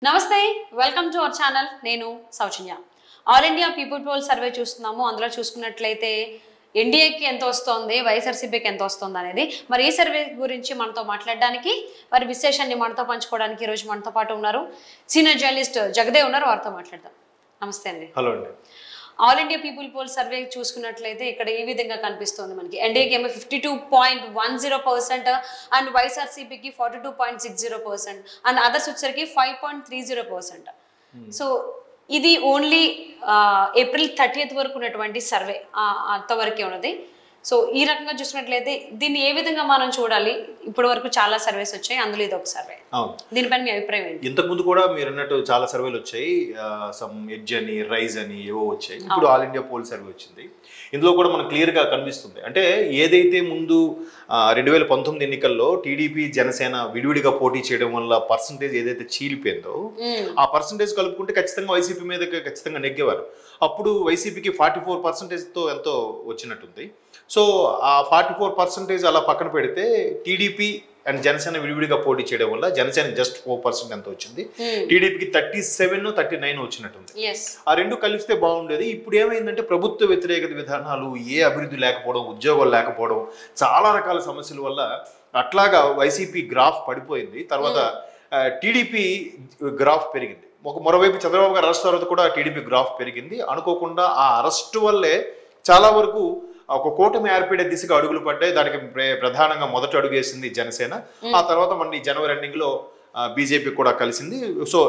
నమస్తే welcome to our channel నేను సౌజన్య all India people poll survey చూస్తున్నాము అందులో చూసుకున్నట్లయితే ఎన్డీఏకి ఎంత వస్తుంది వైఎస్ఆర్సీపీకి ఎంత వస్తుంది అనేది మరి ఈ సర్వే గురించి మనతో మాట్లాడడానికి వారి విశేషాన్ని మనతో పంచుకోవడానికి ఈ రోజు మనతో పాటు ఉన్నారు సీనియర్ జర్నలిస్ట్ జగదేవ్ ఉన్నారు వారితో మాట్లాడదాం నమస్తే అండి హలో అండి all India people poll survey చూసుకున్నట్లయితే ఇక్కడ ఈ విధంగా కనిపిస్తుంది మనకి ఎన్డీఏకి ఏమో 52.10% అండ్ వైఎస్ఆర్సీపీకి 42.60% అండ్ అదర్స్ వచ్చరికి 5.30%. సో ఇది ఓన్లీ ఏప్రిల్ 30th వరకు ఉన్నటువంటి సర్వే అంతవరకే ఉన్నది. సో ఈ రకంగా చూసినట్లయితే దీన్ని ఏ విధంగా మనం చూడాలి? ఇప్పటి వరకు చాలా సర్వేస్ వచ్చాయి, అందులో ఇది ఒక సర్వే. దీనిపైన మీ అభిప్రాయం ఏంటి? ఇంతకుముందు కూడా మీరు అన్నట్టు చాలా సర్వేలు వచ్చాయి, సమ్ ఎడ్జ్ అని రైజ్ అని ఏవో వచ్చాయి. ఇప్పుడు ఆల్ ఇండియా పోల్ సర్వే వచ్చింది. ఇందులో కూడా మనకు క్లియర్గా కనిపిస్తుంది. అంటే ఏదైతే ముందు 2019 ఎన్నికల్లో టీడీపీ జనసేన విడివిడిగా పోటీ చేయడం వల్ల పర్సంటేజ్ ఏదైతే చీలిపోయిందో ఆ పర్సంటేజ్ కలుపుకుంటే ఖచ్చితంగా వైసీపీ మీద ఖచ్చితంగా నెగ్గేవారు. అప్పుడు వైసీపీకి 44%తో ఎంతో వచ్చినట్టుంది. సో ఆ 44% అలా పక్కన పెడితే టీడీపీ అండ్ జనసేన విడివిడిగా పోటీ చేయడం వల్ల జనసేన జస్ట్ 4% ఎంత వచ్చింది, టీడీపీకి 37-39 వచ్చినట్టుంది. ఆ రెండు కలిస్తే బాగుండేది. ఇప్పుడు ఏమైందంటే ప్రభుత్వ వ్యతిరేక విధానాలు, ఏ అభివృద్ధి లేకపోవడం, ఉద్యోగాలు లేకపోవడం, చాలా రకాల సమస్యల వల్ల అట్లాగా వైసీపీ గ్రాఫ్ పడిపోయింది. తర్వాత టీడీపీ గ్రాఫ్ పెరిగింది. మరోవైపు చంద్రబాబు గారు అరెస్ట్ తర్వాత కూడా టీడీపీ గ్రాఫ్ పెరిగింది. అనుకోకుండా ఆ అరెస్ట్ వల్లే చాలా వరకు ఒక కూటమి ఏర్పడే దిశగా అడుగులు పడ్డాయి. దానికి ప్రధానంగా మొదటి అడుగు వేసింది జనసేన. ఆ తర్వాత మన జనవరి ఎండింగ్లో బీజేపీ కూడా కలిసింది. సో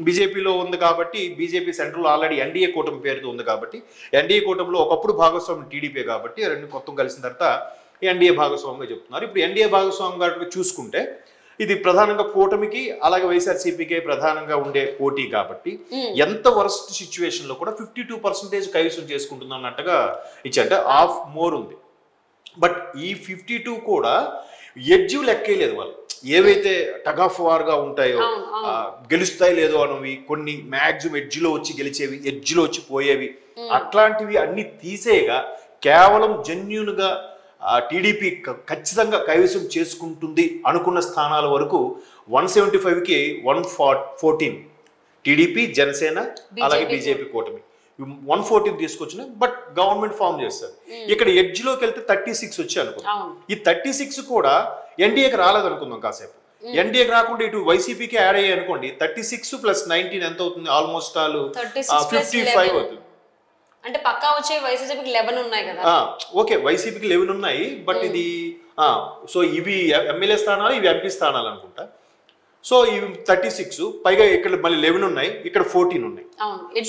బీజేపీలో ఉంది కాబట్టి, బీజేపీ సెంట్రల్ ఆల్రెడీ ఎన్డీఏ కూటమి పేరుతో ఉంది కాబట్టి, ఎన్డీఏ కూటమిలో ఒకప్పుడు భాగస్వామి టీడీపీ కాబట్టి రెండు మొత్తం కలిసిన తర్వాత ఎన్డీఏ భాగస్వామిగా చెప్తున్నారు. ఇప్పుడు ఎన్డీఏ భాగస్వామి గారికి చూసుకుంటే ఇది ప్రధానంగా కూటమికి అలాగే వైఎస్ఆర్సీపీకే ప్రధానంగా ఉండే పోటీ కాబట్టి ఎంత వరస్ట్ సిచ్యువేషన్ లో కూడా 52% కైవసం చేసుకుంటుంది అన్నట్టుగా ఇచ్చంటే హాఫ్ మోర్ ఉంది. బట్ ఈ 52 కూడా ఎడ్జు లెక్కేయలేదు వాళ్ళు. ఏవైతే టగ్ ఆఫ్ వార్ గా ఉంటాయో, గెలుస్తాయి లేదో అనేవి, కొన్ని మ్యాక్సిమం ఎడ్జ్లో వచ్చి గెలిచేవి, ఎడ్జ్లో వచ్చి పోయేవి, అట్లాంటివి అన్ని తీసేయగా కేవలం జెన్యూన్ గా టీడీపీ ఖచ్చితంగా కైవసం చేసుకుంటుంది అనుకున్న స్థానాల వరకు 175కి 114 టీడీపీ, జనసేన అలాగే బీజేపీ కూటమి 114 తీసుకొచ్చిన. బట్ గవర్నమెంట్ ఫామ్ చేస్తారు. ఇక్కడ ఎడ్జ్లోకి వెళ్తే 36 వచ్చి అనుకుందాం. ఈ 36 కూడా ఎన్డీఏకి రాలేదు అనుకుందాం కాసేపు. ఎన్డీఏకి రాకుండా ఇటు వైసీపీకి యాడ్ అయ్యాయి అనుకోండి. 36 + 19 ఎంత అవుతుంది? ఆల్మోస్ట్ 55 అవుతుంది. అంటే పక్కా వచ్చే వైసీపీకి 11 ఉన్నాయి కదా. ఓకే, వైసీపీకి 11 ఉన్నాయి. బట్ ఇది సో ఇవి ఎమ్మెల్యే స్థానాలు, ఇవి ఎంపీ స్థానాలు అనుకుంటా. సో ఇవి 36, పైగా ఇక్కడ మళ్ళీ 11 ఉన్నాయి, ఇక్కడ 14 ఉన్నాయి.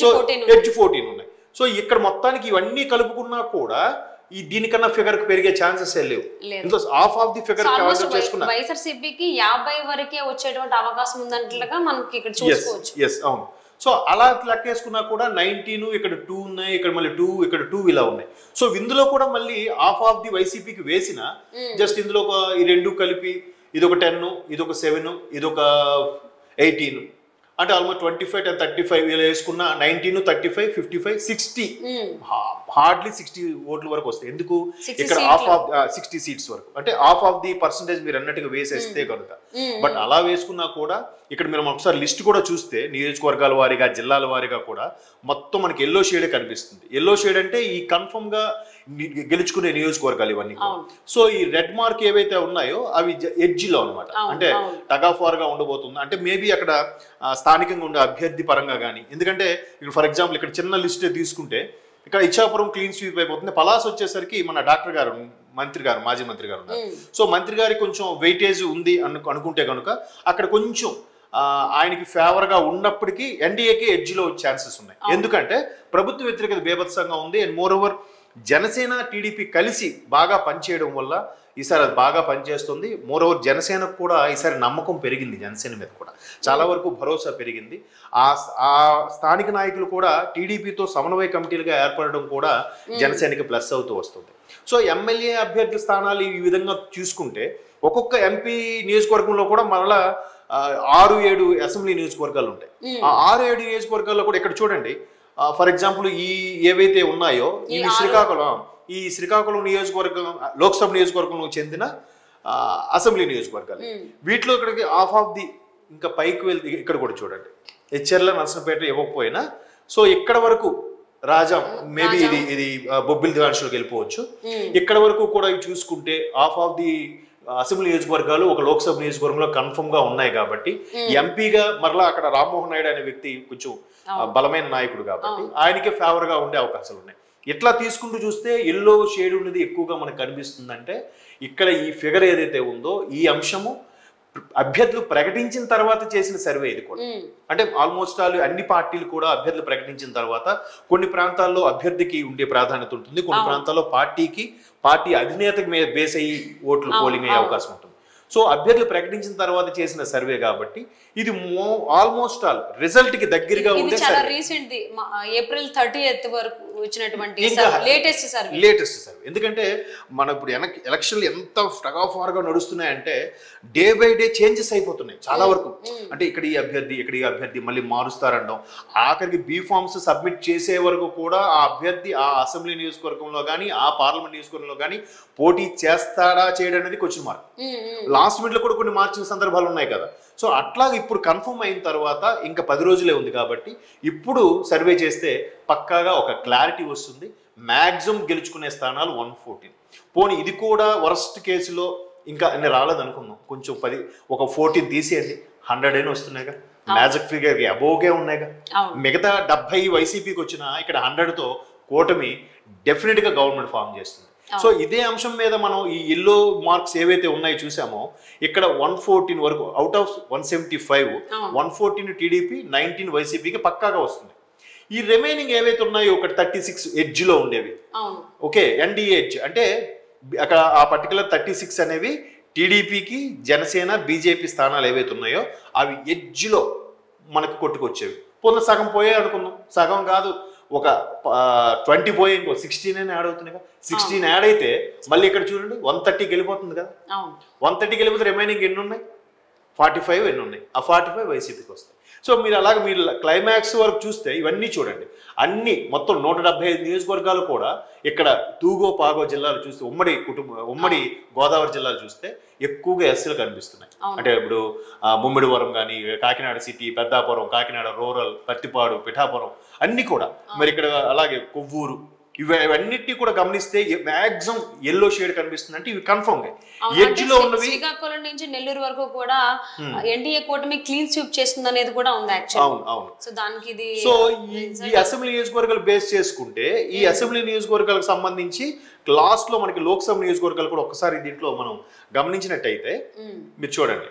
సో ఎడ్జ్ 14 ఉన్నాయి. సో ఇక్కడ మొత్తానికి ఇవన్నీ కలుపుకున్నా కూడా ఈ దీనికన్నా ఫిగర్ పెరిగే ఛాన్సెస్ లేవు. హాఫ్ ఆఫ్ ది ఫిగర్ చేసుకున్నా వైఎస్ఆర్సీపీకి 50 వరకే వచ్చేటువంటి అవకాశం ఉందంటగా మనకి ఇక్కడ చూసుకోవచ్చు. అవును. సో అలా లెక్కేసుకున్నా కూడా 19, ఇక్కడ 2 ఉన్నాయి, ఇక్కడ మళ్ళీ 2, ఇక్కడ 2 ఇలా ఉన్నాయి. సో ఇందులో కూడా మళ్ళీ హాఫ్ ఆఫ్ ది వైసీపీకి వేసిన జస్ట్ ఇందులో ఈ రెండు కలిపి ఇదొక 10, ఇదొక 7, ఇదొక 18, అంటే ఆల్మోస్ట్ 25 and 35 ఇలా వేసుకున్న 19, 35, 55, 60, హార్డ్లీ 60 ఓట్ల వరకు వస్తాయి. ఎందుకు? ఇక్కడ హాఫ్ ఆఫ్ 60 సీట్స్ వరకు, అంటే హాఫ్ ఆఫ్ ది పర్సంటేజ్ మీరు అన్నట్టుగా వేసేస్తే కనుక. బట్ అలా వేసుకున్నా కూడా ఇక్కడ మీరు ఒకసారి లిస్ట్ కూడా చూస్తే నియోజకవర్గాల వారీగా, జిల్లాల వారీగా కూడా మొత్తం మనకి ఎల్లో షేడే కనిపిస్తుంది. ఎల్లో షేడ్ అంటే ఈ కన్ఫర్మ్ గా గెలుచుకునే నియోజకవర్గాలు ఇవన్నీ. సో ఈ రెడ్ మార్క్ ఏవైతే ఉన్నాయో అవి ఎడ్జిలో అనమాట, అంటే టగ్ ఆఫ్ వార్ గా ఉండబోతుంది. అంటే మేబీ అక్కడ స్థానికంగా ఉండే అభ్యర్థి పరంగా కానీ, ఎందుకంటే ఇప్పుడు ఫర్ ఎగ్జాంపుల్ ఇక్కడ చిన్న లిస్ట్ తీసుకుంటే ఇక్కడ ఇచ్చాపురం క్లీన్ స్వీప్ అయిపోతుంది. పలాస్ వచ్చేసరికి మన డాక్టర్ గారు, మంత్రి గారు, మాజీ మంత్రి గారు ఉన్నారు. సో మంత్రి గారికి కొంచెం వెయిటేజ్ ఉంది అనుకుంటే కనుక అక్కడ కొంచెం ఆయనకి ఫేవర్ గా ఉన్నప్పటికీ ఎన్డీఏకి ఎడ్జ్లో ఛాన్సెస్ ఉన్నాయి. ఎందుకంటే ప్రభుత్వ వ్యతిరేకత బేభత్సంగా ఉంది. And more over Janasena TDP కలిసి బాగా పనిచేయడం వల్ల ఈసారి అది బాగా పనిచేస్తుంది. మోర్ ఓవర్ జనసేనకు కూడా ఈసారి నమ్మకం పెరిగింది, జనసేన మీద కూడా చాలా వరకు భరోసా పెరిగింది. ఆ స్థానిక నాయకులు కూడా టీడీపీతో సమన్వయ కమిటీలుగా ఏర్పడడం కూడా జనసేనకి ప్లస్ అవుతూ వస్తుంది. సో ఎమ్మెల్యే అభ్యర్థి స్థానాలు ఈ విధంగా చూసుకుంటే ఒక్కొక్క ఎంపీ నియోజకవర్గంలో కూడా మరలా 6-7 అసెంబ్లీ నియోజకవర్గాలు ఉంటాయి. ఆ 6-7 నియోజకవర్గాల్లో కూడా ఇక్కడ చూడండి, ఫర్ ఎగ్జాంపుల్ ఈ ఏవైతే ఉన్నాయో ఇవి శ్రీకాకుళం నియోజకవర్గం, లోక్సభ నియోజకవర్గంలో చెందిన అసెంబ్లీ నియోజకవర్గాలు. వీటిలో ఇక్కడికి హాఫ్ ఆఫ్ ది ఇంకా పైకి వెళ్తే ఇక్కడ కూడా చూడండి, హెచ్ఆర్ల నర్సంపేట ఇవ్వకపోయినా సో ఇక్కడ వరకు రాజాం మేబీ ఇది బొబ్బిలి దివాన్షులకు వెళ్ళిపోవచ్చు. ఇక్కడ వరకు కూడా చూసుకుంటే హాఫ్ ఆఫ్ ది అసెంబ్లీ నియోజకవర్గాలు ఒక లోక్సభ నియోజకవర్గంలో కన్ఫర్మ్ గా ఉన్నాయి కాబట్టి ఎంపీగా మరలా అక్కడ రామ్మోహన్ నాయుడు అనే వ్యక్తి కొంచెం బలమైన నాయకుడు కాబట్టి ఆయనకే ఫేవర్ గా ఉండే అవకాశాలు ఉన్నాయి. ఇట్లా తీసుకుంటూ చూస్తే ఎల్లో షేడ్ ఉన్నది ఎక్కువగా మనకు కనిపిస్తుందంటే ఇక్కడ ఈ ఫిగర్ ఏదైతే ఉందో ఈ అంశము అభ్యర్థులు ప్రకటించిన తర్వాత చేసిన సర్వే ఇది కూడా. అంటే ఆల్మోస్ట్ అన్ని పార్టీలు కూడా అభ్యర్థులు ప్రకటించిన తర్వాత కొన్ని ప్రాంతాల్లో అభ్యర్థికి ఉండే ప్రాధాన్యత ఉంటుంది, కొన్ని ప్రాంతాల్లో పార్టీ అధినేతకి మీద బేస్ అయ్యి ఓట్లు పోలింగ్ అయ్యే అవకాశం ఉంటుంది. సో అభ్యర్థులు ప్రకటించిన తర్వాత చేసిన సర్వే కాబట్టి ఇది ఆల్మోస్ట్ ఆల్ రిజల్ట్ కి దగ్గరగా ఉండే చాలా రీసెంట్ ఏప్రిల్ 30th వరకు వచ్చినటువంటి లేటెస్ట్ సర్వే. ఎందుకంటే మన ఇప్పుడు ఎలక్షన్లు ఎంత ఫార్గా నడుస్తున్నాయంటే డే బై డే చేంజెస్ అయిపోతున్నాయి చాలా వరకు. అంటే ఇక్కడ ఈ అభ్యర్థి మళ్ళీ మారుస్తారంటాం, ఆఖరికి బీ ఫార్మ్స్ సబ్మిట్ చేసే వరకు కూడా ఆ అభ్యర్థి ఆ అసెంబ్లీ నియోజకవర్గంలో కానీ ఆ పార్లమెంట్ నియోజకవర్గంలో కానీ పోటీ చేస్తాడా చేయడం అనేది క్వశ్చన్ మార్క్. లాస్ట్ మినిట్ లో కూడా కొన్ని మార్చిన సందర్భాలు ఉన్నాయి కదా. సో అట్లా ఇప్పుడు కన్ఫర్మ్ అయిన తర్వాత ఇంకా 10 రోజులే ఉంది కాబట్టి ఇప్పుడు సర్వే చేస్తే పక్కాగా ఒక క్లారిటీ వస్తుంది. మ్యాక్సిమం గెలుచుకునే స్థానాలు 114. పోనీ ఇది కూడా వరస్ట్ కేసులో ఇంకా అన్ని రాలేదు అనుకుందాం, కొంచెం 10 14 తీసేయండి, 100 అయినా వస్తున్నాయిగా, మ్యాజిక్ ఫిగర్ అబోగే ఉన్నాయిగా. మిగతా 70 వైసీపీకి వచ్చిన ఇక్కడ 100తో కూటమి డెఫినెట్ గా గవర్నమెంట్ ఫామ్ చేస్తుంది. సో ఇదే అంశం మీద మనం ఈ ఎల్లో మార్క్స్ ఏవైతే ఉన్నాయో చూసామో ఇక్కడ 114 వరకు అవుట్ ఆఫ్ 175 114 టీడీపీ 19 వైసీపీకి పక్కాగా వస్తుంది. ఈ రిమైనింగ్ ఏవైతే ఉన్నాయో ఒకటి 36 ఎడ్జ్ లో ఉండేవి, ఓకే ఎన్డీఏ ఎడ్జ్ అంటే అక్కడ ఆ పర్టికులర్ 36 అనేవి టీడీపీకి జనసేన బీజేపీ స్థానాలు ఏవైతే ఉన్నాయో అవి ఎడ్జ్ లో మనకు కొట్టుకొచ్చేవి. పొంద సగం పోయే అనుకుందాం, సగం కాదు ఒక 20 పోయి ఇంకో 16 యాడ్ అవుతుంది కదా. 16 యాడ్ అయితే మళ్ళీ ఇక్కడ చూడండి 130కి వెళ్ళిపోతుంది కదా. 130కి వెళ్ళిపోతే రిమైనింగ్ ఎన్ని ఉన్నాయి, 45 ఎన్ని ఉన్నాయి, ఆ 45 వైసీపీకి వస్తాయి. సో మీరు అలాగే మీరు క్లైమాక్స్ వరకు చూస్తే ఇవన్నీ చూడండి, అన్ని మొత్తం 175 నియోజకవర్గాలు కూడా ఇక్కడ తూగో పాగో జిల్లాలు చూస్తే ఉమ్మడి గోదావరి జిల్లాలు చూస్తే ఎక్కువగా ఎస్సీలు కనిపిస్తున్నాయి. అంటే ఇప్పుడు ముమ్మిడివరం కానీ, కాకినాడ సిటీ, పెద్దాపురం, కాకినాడ రూరల్, పత్తిపాడు, పిఠాపురం అన్ని కూడా, మరి ఇక్కడ అలాగే కొవ్వూరు, ఇవన్నిటిని కూడా గమనిస్తే మాక్సిమం ఎల్లో షేడ్ కనిపిస్తుంది. అంటే ఇవి కన్ఫర్మ్ ఎడ్జ్ లో ఉన్నవి. శ్రీకాకుళం నుంచి నెల్లూరు వరకు కూడా ఎన్డీఏ కూటమి క్లీన్ స్వీప్ చేస్తుంది అనేది కూడా ఉంది యాక్చువల్లీ. అవును. సో దానికి ఇది సో ఈ అసెంబ్లీ నియోజకవర్గాలు బేస్ చేసుకుంటే ఈ అసెంబ్లీ నియోజకవర్గాలకు సంబంధించి లాస్ట్ లో మనకి లోక్సభ నియోజకవర్గాలు కూడా ఒకసారి దీంట్లో మనం గమనించినట్టయితే మీరు చూడండి,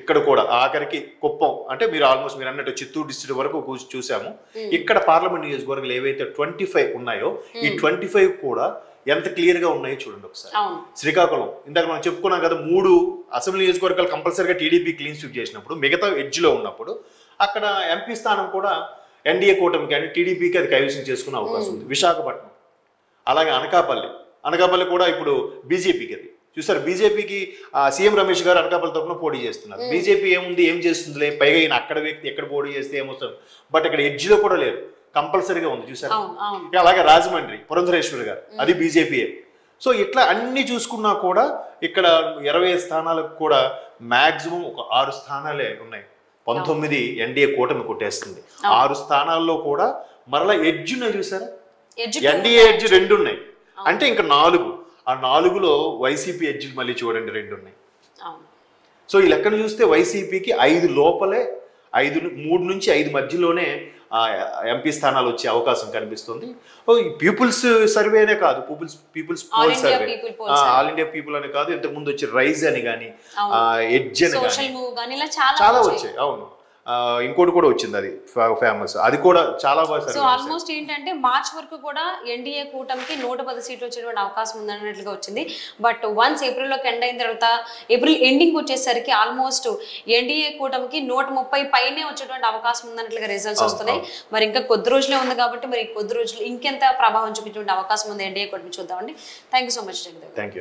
ఇక్కడ కూడా ఆఖరికి కుప్పం అంటే మీరు ఆల్మోస్ట్ మీరు అన్నట్టు చిత్తూరు డిస్ట్రిక్ట్ వరకు చూసాము. ఇక్కడ పార్లమెంట్ నియోజకవర్గాలు ఏవైతే 25 ఉన్నాయో ఈ 25 కూడా ఎంత క్లియర్ గా ఉన్నాయో చూడండి ఒకసారి. శ్రీకాకుళం ఇందాక మనం చెప్పుకున్నాం కదా, 3 అసెంబ్లీ నియోజకవర్గాలు కంపల్సరీగా టీడీపీ క్లీన్ స్వీప్ చేసినప్పుడు మిగతా ఎడ్జ్ లో ఉన్నప్పుడు అక్కడ ఎంపీ స్థానం కూడా ఎన్డీఏ కూటమికి అంటే టీడీపీకి అది కైవసం చేసుకునే అవకాశం ఉంది. విశాఖపట్నం, అలాగే అనకాపల్లి కూడా ఇప్పుడు బీజేపీకి అది చూసారు. బీజేపీకి సీఎం రమేష్ గారు అనకాపల్లి తరఫున పోటీ చేస్తున్నారు. బీజేపీ ఏముంది, ఏం చేస్తుందిలే, పైగా ఈయన అక్కడ వ్యక్తి ఎక్కడ పోటీ చేస్తే ఏమొస్తుంది, బట్ ఇక్కడ ఎడ్జ్లో కూడా లేరు, కంపల్సరీగా ఉంది చూసారు. అలాగే రాజమండ్రి పురంధరేశ్వరి గారు అది బీజేపీయే. సో ఇట్లా అన్ని చూసుకున్నా కూడా ఇక్కడ 20 స్థానాలకు కూడా మాక్సిమం ఒక 6 స్థానాలే ఉన్నాయి. 19 ఎన్డీఏ కూటమి కొట్టేస్తుంది. 6 స్థానాల్లో కూడా మరలా ఎడ్జ్ ఉన్నాయి చూసారా, ఎన్డీఏ ఎడ్జ్ 2 ఉన్నాయి, అంటే ఇంకా 4. ఆ 4లో వైసీపీ ఎడ్జిలు మళ్ళీ చూడండి 2 ఉన్నాయి. సో ఈ లెక్కను చూస్తే వైసీపీకి 5 లోపలే 3 నుంచి 5 మధ్యలోనే ఎంపీ స్థానాలు వచ్చే అవకాశం కనిపిస్తుంది. పీపుల్స్ సర్వేనే కాదు, peoples poll survey, all India people అని కాదు, ఇంతకు ముందు వచ్చి రైజ్ అని కానీ ఎడ్జ్ అని కానీ చాలా వచ్చాయి. అవును, ఇంకోటి కూడా వచ్చింది అది ఫేమస్, అది కూడా చాలా బాగా. సో ఆల్మోస్ట్ ఏంటంటే మార్చ్ వరకు కూడా ఎన్డీఏ కూటమికి 110 సీట్లు వచ్చేటువంటి అవకాశం ఉందన్నట్లుగా వచ్చింది. బట్ వన్స్ ఏప్రిల్లోకి ఎండ్ అయిన తర్వాత ఏప్రిల్ ఎండింగ్ వచ్చేసరికి ఆల్మోస్ట్ ఎన్డీఏ కూటమికి 130 పైనే వచ్చేటువంటి అవకాశం ఉందన్నట్లుగా రిజల్ట్స్ వస్తున్నాయి. మరి ఇంకా కొద్ది రోజులే ఉంది కాబట్టి మరి కొద్ది రోజులు ఇంకెంత ప్రభావం చూపించేటువంటి అవకాశం ఉంది ఎన్డీఏ కూటమి చూద్దామండి. Thank you so much. Thank you.